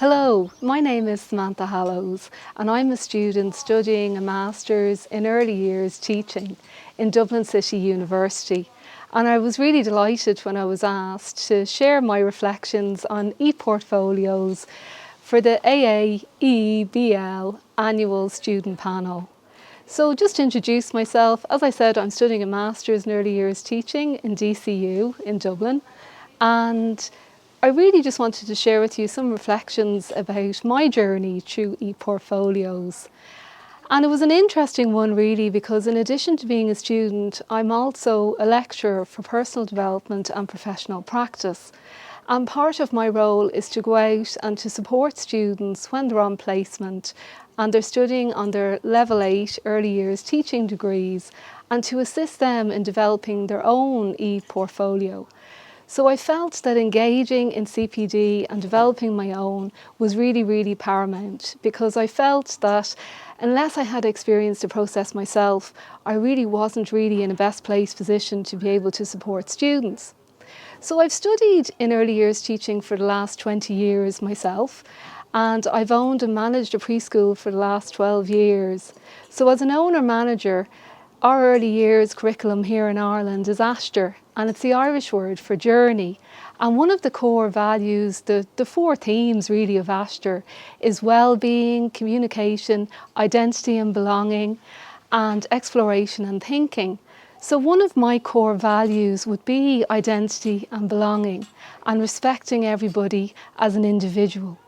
Hello, my name is Samantha Hallows and I'm a student studying a Master's in Early Years Teaching in Dublin City University. And I was really delighted when I was asked to share my reflections on ePortfolios for the AAEEBL Annual Student Panel. So just to introduce myself, as I said, I'm studying a Master's in Early Years Teaching in DCU in Dublin, and I really just wanted to share with you some reflections about my journey through ePortfolios. And it was an interesting one really, because in addition to being a student, I'm also a lecturer for personal development and professional practice. And part of my role is to go out and to support students when they're on placement and they're studying on their Level 8 Early Years Teaching degrees, and to assist them in developing their own ePortfolio. So I felt that engaging in CPD and developing my own was really paramount, because I felt that unless I had experienced the process myself, I really wasn't in a best placed position to be able to support students. So I've studied in early years teaching for the last 20 years myself, and I've owned and managed a preschool for the last 12 years. So as an owner manager, our early years curriculum here in Ireland is ASHTER, and it's the Irish word for journey. And one of the core values, the four themes really of ASHTER, is well-being, communication, identity and belonging, and exploration and thinking. So one of my core values would be identity and belonging, and respecting everybody as an individual.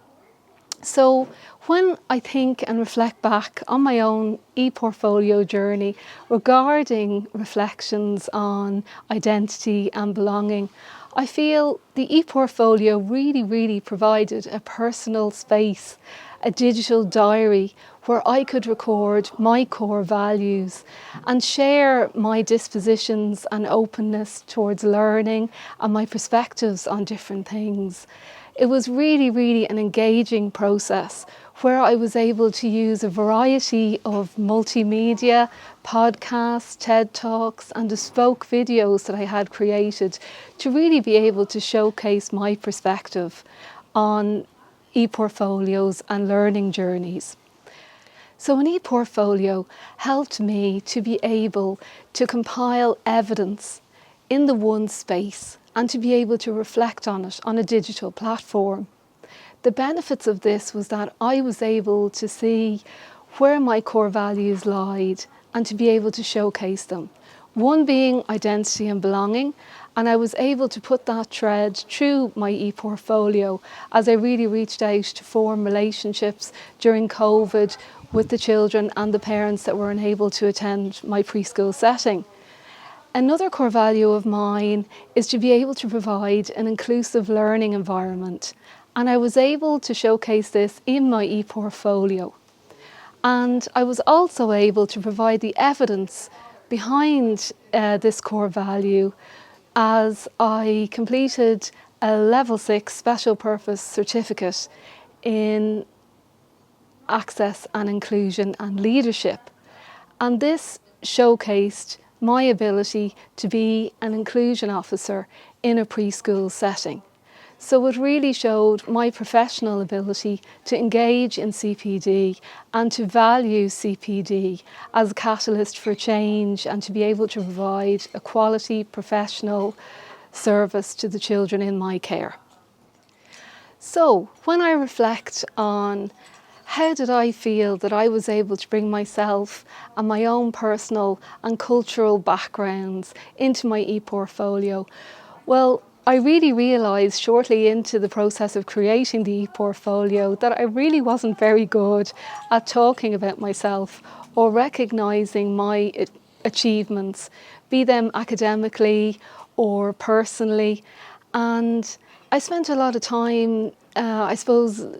So when I think and reflect back on my own ePortfolio journey regarding reflections on identity and belonging, I feel the ePortfolio really provided a personal space, a digital diary where I could record my core values and share my dispositions and openness towards learning and my perspectives on different things. It was really an engaging process where I was able to use a variety of multimedia, podcasts, TED Talks and bespoke videos that I had created to really be able to showcase my perspective on ePortfolios and learning journeys. So an ePortfolio helped me to be able to compile evidence in the one space and to be able to reflect on it on a digital platform. The benefits of this was that I was able to see where my core values lied and to be able to showcase them. One being identity and belonging, and I was able to put that thread through my ePortfolio as I really reached out to form relationships during COVID with the children and the parents that were unable to attend my preschool setting. Another core value of mine is to be able to provide an inclusive learning environment, and I was able to showcase this in my ePortfolio. And I was also able to provide the evidence behind this core value as I completed a Level 6 Special Purpose Certificate in Access and Inclusion and Leadership. And this showcased my ability to be an inclusion officer in a preschool setting. So it really showed my professional ability to engage in CPD and to value CPD as a catalyst for change and to be able to provide a quality professional service to the children in my care. So when I reflect on how did I feel that I was able to bring myself and my own personal and cultural backgrounds into my ePortfolio? Well, I really realised shortly into the process of creating the ePortfolio that I really wasn't very good at talking about myself or recognising my achievements, be them academically or personally. And I spent a lot of time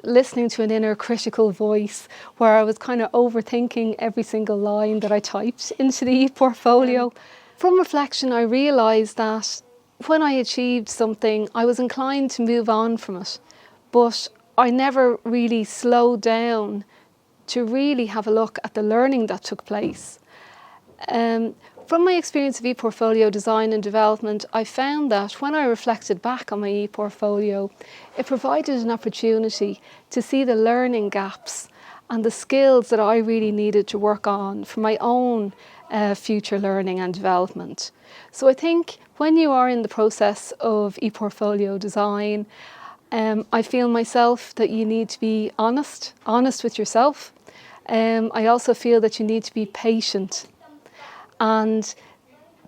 listening to an inner critical voice where I was kind of overthinking every single line that I typed into the ePortfolio. From reflection, I realised that when I achieved something, I was inclined to move on from it, but I never really slowed down to really have a look at the learning that took place. From my experience of ePortfolio design and development, I found that when I reflected back on my ePortfolio, it provided an opportunity to see the learning gaps and the skills that I really needed to work on for my own future learning and development. So I think when you are in the process of ePortfolio design, I feel myself that you need to be honest with yourself. I also feel that you need to be patient. And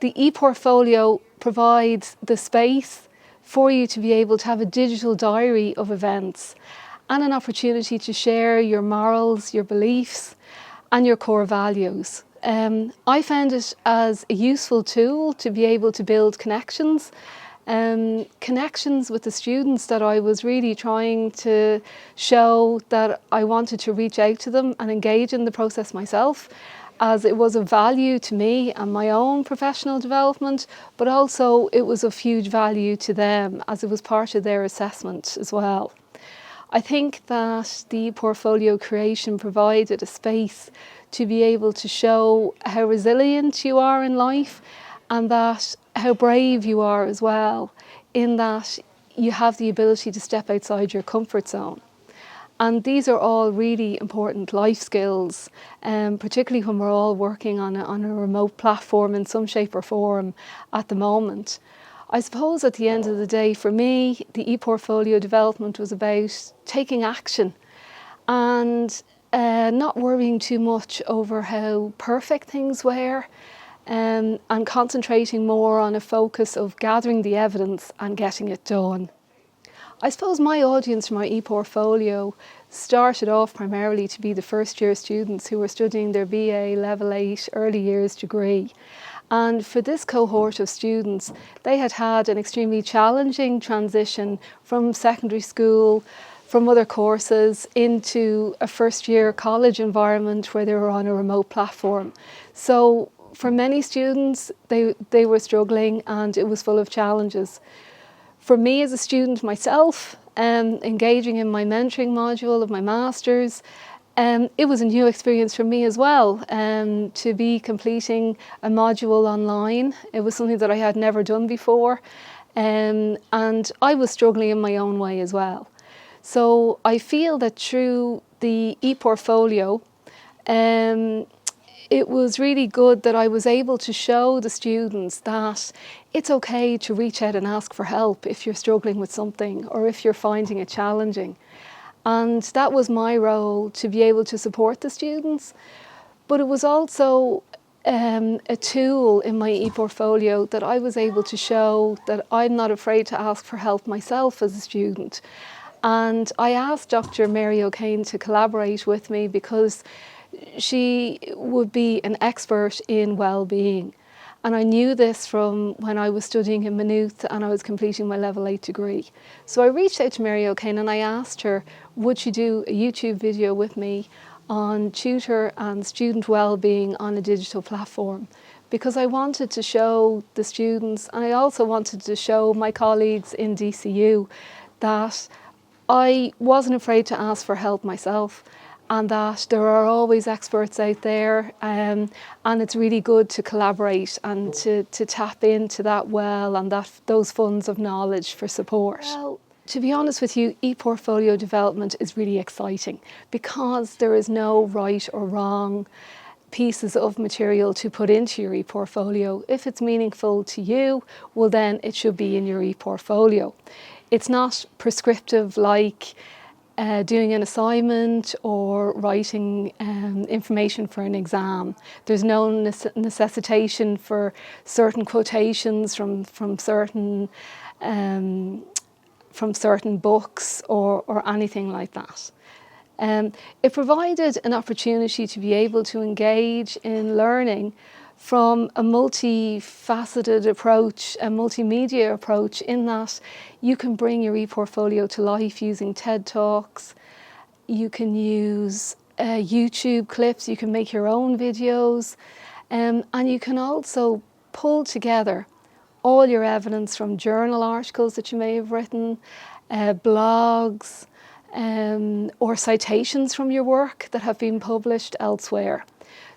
the ePortfolio provides the space for you to be able to have a digital diary of events and an opportunity to share your morals, your beliefs and your core values. I found it as a useful tool to be able to build connections with the students that I was really trying to show that I wanted to reach out to them and engage in the process myself, as it was of value to me and my own professional development, but also it was of huge value to them as it was part of their assessment as well. I think that the portfolio creation provided a space to be able to show how resilient you are in life and that how brave you are as well, in that you have the ability to step outside your comfort zone. And these are all really important life skills, particularly when we're all working on a remote platform in some shape or form at the moment. I suppose at the end of the day, for me, the ePortfolio development was about taking action and not worrying too much over how perfect things were, and concentrating more on a focus of gathering the evidence and getting it done. I suppose my audience for my ePortfolio started off primarily to be the first year students who were studying their BA Level 8 Early Years degree. And for this cohort of students, they had had an extremely challenging transition from secondary school, from other courses, into a first year college environment where they were on a remote platform. So for many students, they were struggling and it was full of challenges. For me as a student myself, engaging in my mentoring module of my master's, it was a new experience for me as well, to be completing a module online. It was something that I had never done before, and I was struggling in my own way as well. So I feel that through the ePortfolio, it was really good that I was able to show the students that it's okay to reach out and ask for help if you're struggling with something or if you're finding it challenging. And that was my role, to be able to support the students. But it was also a tool in my ePortfolio that I was able to show that I'm not afraid to ask for help myself as a student. And I asked Dr. Mary O'Kane to collaborate with me because she would be an expert in well-being. And I knew this from when I was studying in Maynooth and I was completing my Level 8 degree. So I reached out to Mary O'Kane and I asked her, would she do a YouTube video with me on tutor and student well-being on a digital platform? Because I wanted to show the students, and I also wanted to show my colleagues in DCU that I wasn't afraid to ask for help myself, and that there are always experts out there, and it's really good to collaborate and to tap into that well and those funds of knowledge for support. Well, to be honest with you, ePortfolio development is really exciting because there is no right or wrong pieces of material to put into your ePortfolio. If it's meaningful to you, well then it should be in your ePortfolio. It's not prescriptive like doing an assignment or writing information for an exam. There's no necessitation for certain quotations from certain books or anything like that. It provided an opportunity to be able to engage in learning from a multifaceted approach, a multimedia approach, in that you can bring your ePortfolio to life using TED Talks, you can use YouTube clips, you can make your own videos, and you can also pull together all your evidence from journal articles that you may have written, blogs, or citations from your work that have been published elsewhere.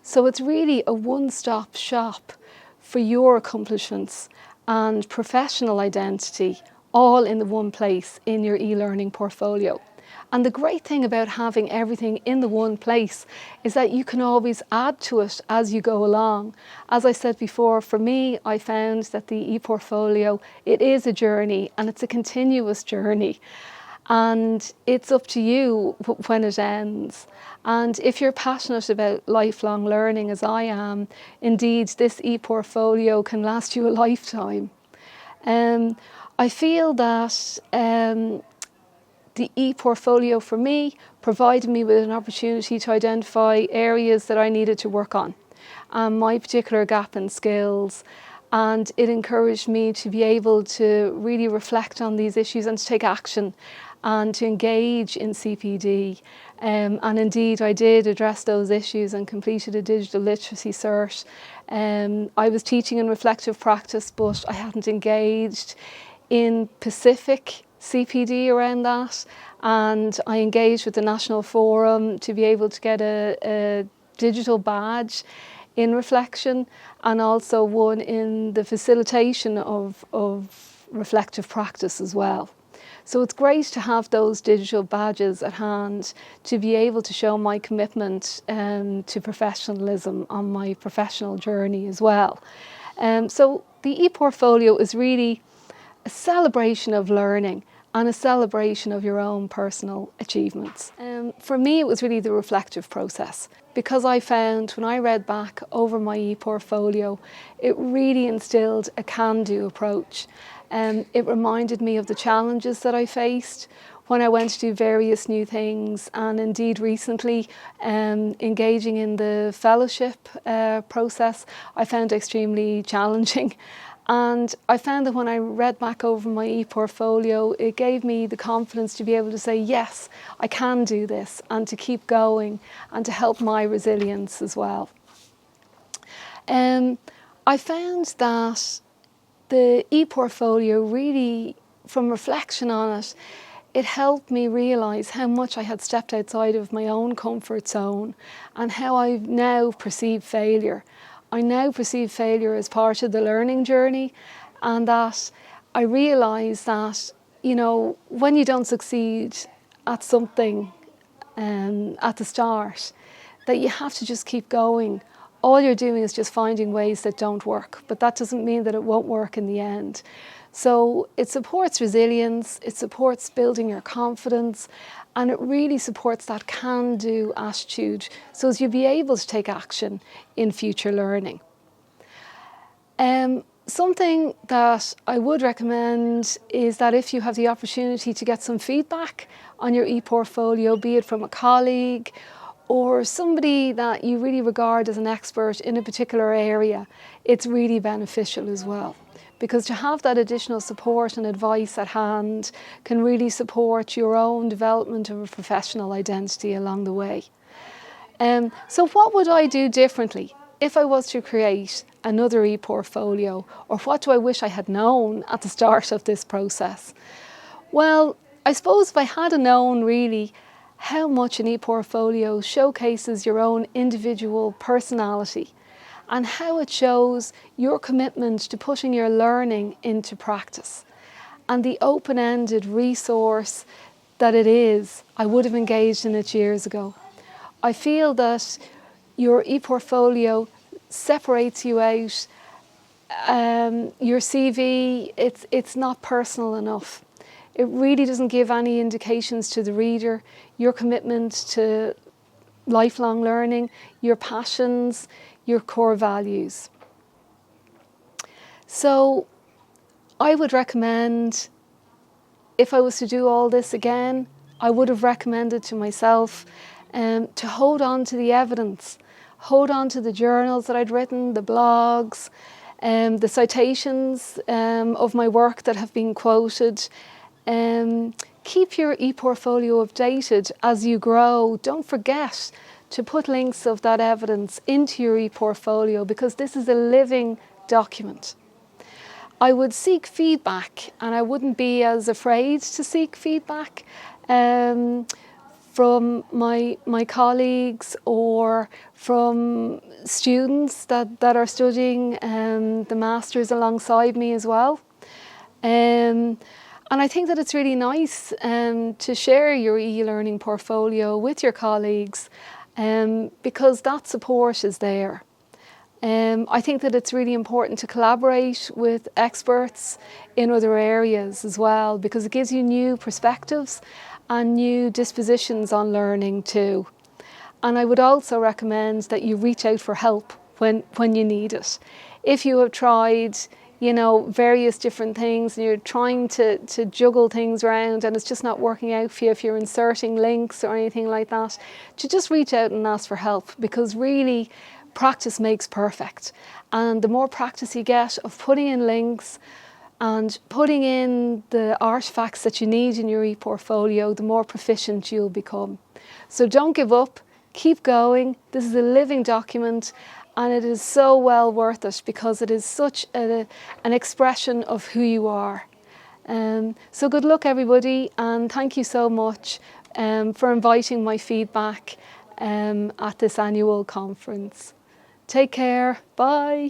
So it's really a one-stop shop for your accomplishments and professional identity all in the one place in your e-learning portfolio. And the great thing about having everything in the one place is that you can always add to it as you go along. As I said before, for me, I found that the ePortfolio, it is a journey and it's a continuous journey. And it's up to you when it ends. And if you're passionate about lifelong learning, as I am, indeed, this ePortfolio can last you a lifetime. I feel that the ePortfolio for me provided me with an opportunity to identify areas that I needed to work on, my particular gap in skills, and it encouraged me to be able to really reflect on these issues and to take action and to engage in CPD. And indeed I did address those issues and completed a digital literacy cert. I was teaching in reflective practice, but I hadn't engaged in Pacific CPD around that, and I engaged with the National Forum to be able to get a digital badge in reflection, and also one in the facilitation of reflective practice as well. So it's great to have those digital badges at hand to be able to show my commitment to professionalism on my professional journey as well. So the ePortfolio is really a celebration of learning and a celebration of your own personal achievements. For me, it was really the reflective process, because I found when I read back over my ePortfolio, it really instilled a can-do approach. It reminded me of the challenges that I faced when I went to do various new things, and indeed recently engaging in the fellowship process I found extremely challenging. And I found that when I read back over my ePortfolio, it gave me the confidence to be able to say, yes, I can do this, and to keep going and to help my resilience as well. I found that the ePortfolio really, from reflection on it, it helped me realise how much I had stepped outside of my own comfort zone and how I now perceive failure. I now perceive failure as part of the learning journey, and that I realise that, you know, when you don't succeed at something at the start, that you have to just keep going. All you're doing is just finding ways that don't work, but that doesn't mean that it won't work in the end. So it supports resilience, it supports building your confidence, and it really supports that can-do attitude so as you'll be able to take action in future learning. Something that I would recommend is that if you have the opportunity to get some feedback on your ePortfolio, be it from a colleague or somebody that you really regard as an expert in a particular area, it's really beneficial as well. Because to have that additional support and advice at hand can really support your own development of a professional identity along the way. So what would I do differently if I was to create another ePortfolio, or what do I wish I had known at the start of this process? Well, I suppose if I had known really how much an ePortfolio showcases your own individual personality, and how it shows your commitment to putting your learning into practice, and the open-ended resource that it is, I would have engaged in it years ago. I feel that your ePortfolio separates you out. Your CV, it's not personal enough. It really doesn't give any indications to the reader, your commitment to lifelong learning, your passions, your core values. So I would recommend, if I was to do all this again, I would have recommended to myself to hold on to the evidence, hold on to the journals that I'd written, the blogs, the citations of my work that have been quoted. Keep your ePortfolio updated as you grow. Don't forget to put links of that evidence into your ePortfolio, because this is a living document. I would seek feedback, and I wouldn't be as afraid to seek feedback from my colleagues or from students that are studying the masters alongside me as well. And I think that it's really nice to share your e-learning portfolio with your colleagues because that support is there. I think that it's really important to collaborate with experts in other areas as well, because it gives you new perspectives and new dispositions on learning too. And I would also recommend that you reach out for help when you need it. If you have tried, you know, various different things and you're trying to juggle things around and it's just not working out for you, if you're inserting links or anything like that, to just reach out and ask for help, because really practice makes perfect. And the more practice you get of putting in links and putting in the artifacts that you need in your ePortfolio, the more proficient you'll become. So don't give up, keep going. This is a living document and it is so well worth it because it is such an expression of who you are. So good luck everybody, and thank you so much for inviting my feedback at this annual conference. Take care, bye.